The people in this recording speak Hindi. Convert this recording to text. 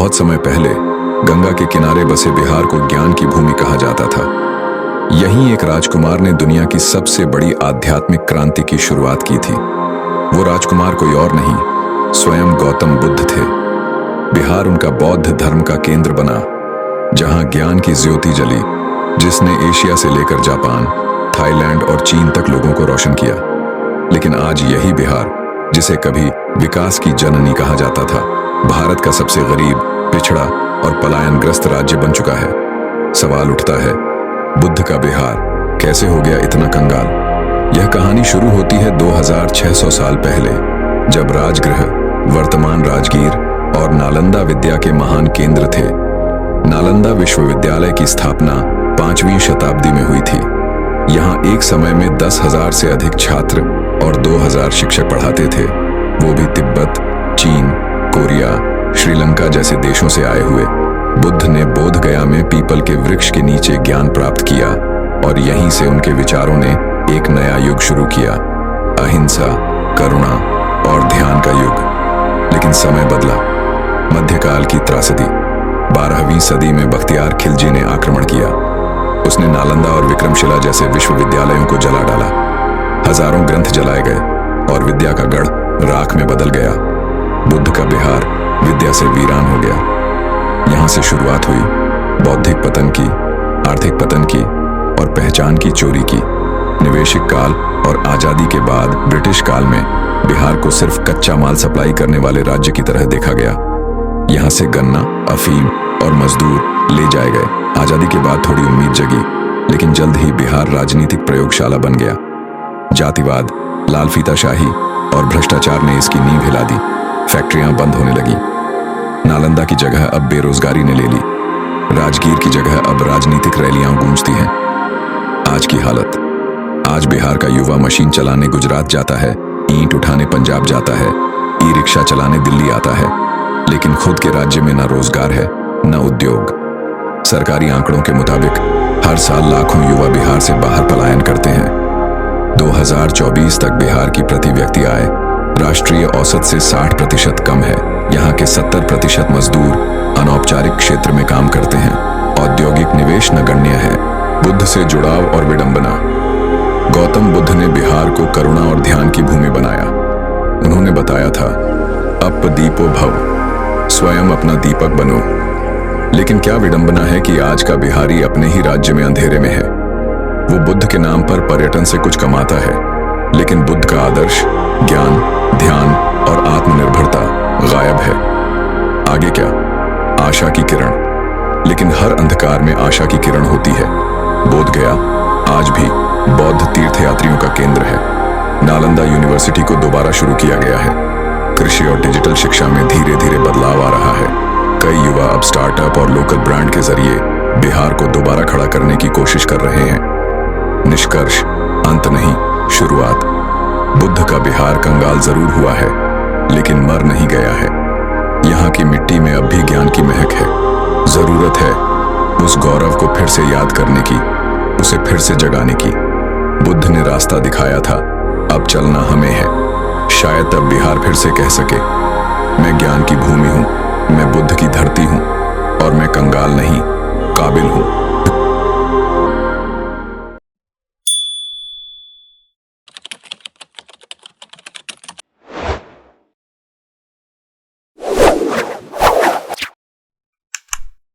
बहुत समय पहले गंगा के किनारे बसे बिहार को ज्ञान की भूमि कहा जाता था। यहीं एक राजकुमार ने दुनिया की सबसे बड़ी आध्यात्मिक क्रांति की शुरुआत की थी। वो राजकुमार कोई और नहीं, स्वयं गौतम बुद्ध थे। बिहार उनका बौद्ध धर्म का केंद्र बना, जहां ज्ञान की ज्योति जली, जिसने एशिया से लेकर जापान, थाईलैंड और चीन तक लोगों को रोशन किया। लेकिन आज यही बिहार, जिसे कभी विकास की जननी कहा जाता था, भारत का सबसे गरीब, पिछड़ा और पलायनग्रस्त राज्य बन चुका है। सवाल उठता है, बुद्ध का बिहार कैसे हो गया इतना कंगाल? यह कहानी शुरू होती है 2600 साल पहले, जब राजगृह, वर्तमान राजगीर और नालंदा विद्या के महान केंद्र थे। नालंदा विश्वविद्यालय की स्थापना 5वीं शताब्दी में हुई थी। यहाँ एक समय में 10,000 से अधिक छात्र और 2,000 शिक्षक पढ़ाते थे, वो भी तिब्बत, चीन, कोरिया, श्रीलंका जैसे देशों से आए हुए। बुद्ध ने बोध गया में पीपल के वृक्ष के नीचे ज्ञान प्राप्त किया और यहीं से उनके विचारों ने एक नया युग शुरू किया, अहिंसा, करुणा और ध्यान का युग। लेकिन समय बदला। मध्यकाल की त्रासदी। 12वीं सदी में बख्तियार खिलजी ने आक्रमण किया। उसने नालंदा और विक्रमशिला जैसे विश्वविद्यालयों को जला डाला। हजारों ग्रंथ जलाए गए और विद्या का गढ़ राख में बदल गया। बुद्ध का बिहार विद्या से वीरान हो गया। यहां से शुरुआत हुई बौद्धिक पतन की, आर्थिक पतन की और पहचान की चोरी की। निवेशिक काल और आजादी के बाद ब्रिटिश काल में बिहार को सिर्फ कच्चा माल सप्लाई करने वाले राज्य की तरह देखा गया। यहां से गन्ना, अफीम और मजदूर ले जाए गए। आजादी के बाद थोड़ी उम्मीद जगी, लेकिन जल्द ही बिहार राजनीतिक प्रयोगशाला बन गया। जातिवाद, लाल फीताशाही और भ्रष्टाचार ने इसकी नींव हिला दी। फैक्ट्रियां बंद होने लगी। नालंदा की जगह अब बेरोजगारी ने ले ली। राजगीर की जगह अब राजनीतिक रैलियां गूंजती हैं। आज की हालत। आज बिहार का युवा मशीन चलाने गुजरात जाता है, ईंट उठाने पंजाब जाता है, ई रिक्शा चलाने दिल्ली आता है, लेकिन खुद के राज्य में न रोजगार है, न उद्योग। सरकारी आंकड़ों के मुताबिक हर साल लाखों युवा बिहार से बाहर पलायन करते हैं। 2024 तक बिहार की प्रति व्यक्ति आय राष्ट्रीय औसत से 60% कम है। यहाँ के 70% मजदूर अनौपचारिक क्षेत्र में काम करते हैं। औद्योगिक निवेश नगण्य है। बुद्ध से जुड़ाव और विडंबना। गौतम बुद्ध ने बिहार को करुणा और ध्यान की भूमि बनाया। उन्होंने बताया था, अप दीपो भव, स्वयं अपना दीपक बनो। लेकिन क्या विडंबना है कि आज का बिहारी अपने ही राज्य में अंधेरे में है। वो बुद्ध के नाम पर पर्यटन से कुछ कमाता है, लेकिन बुद्ध का आदर्श, ज्ञान, ध्यान और आत्मनिर्भरता गायब है। आगे क्या? आशा की किरण। लेकिन हर अंधकार में आशा की किरण होती है। बोध गया आज भी बौद्ध तीर्थयात्रियों का केंद्र है। नालंदा यूनिवर्सिटी को दोबारा शुरू किया गया है। कृषि और डिजिटल शिक्षा में धीरे धीरे बदलाव आ रहा है। कई युवा अब स्टार्टअप और लोकल ब्रांड के जरिए बिहार को दोबारा खड़ा करने की कोशिश कर रहे हैं। निष्कर्ष, अंत नहीं, शुरुआत। बुद्ध का बिहार कंगाल जरूर हुआ है, लेकिन मर नहीं गया है। यहाँ की मिट्टी में अब भी ज्ञान की महक है। जरूरत है उस गौरव को फिर से याद करने की, उसे फिर से जगाने की। बुद्ध ने रास्ता दिखाया था, अब चलना हमें है। शायद तब बिहार फिर से कह सके, मैं ज्ञान की भूमि हूँ, मैं बुद्ध की धरती हूँ और मैं कंगाल नहीं, काबिल हूँ।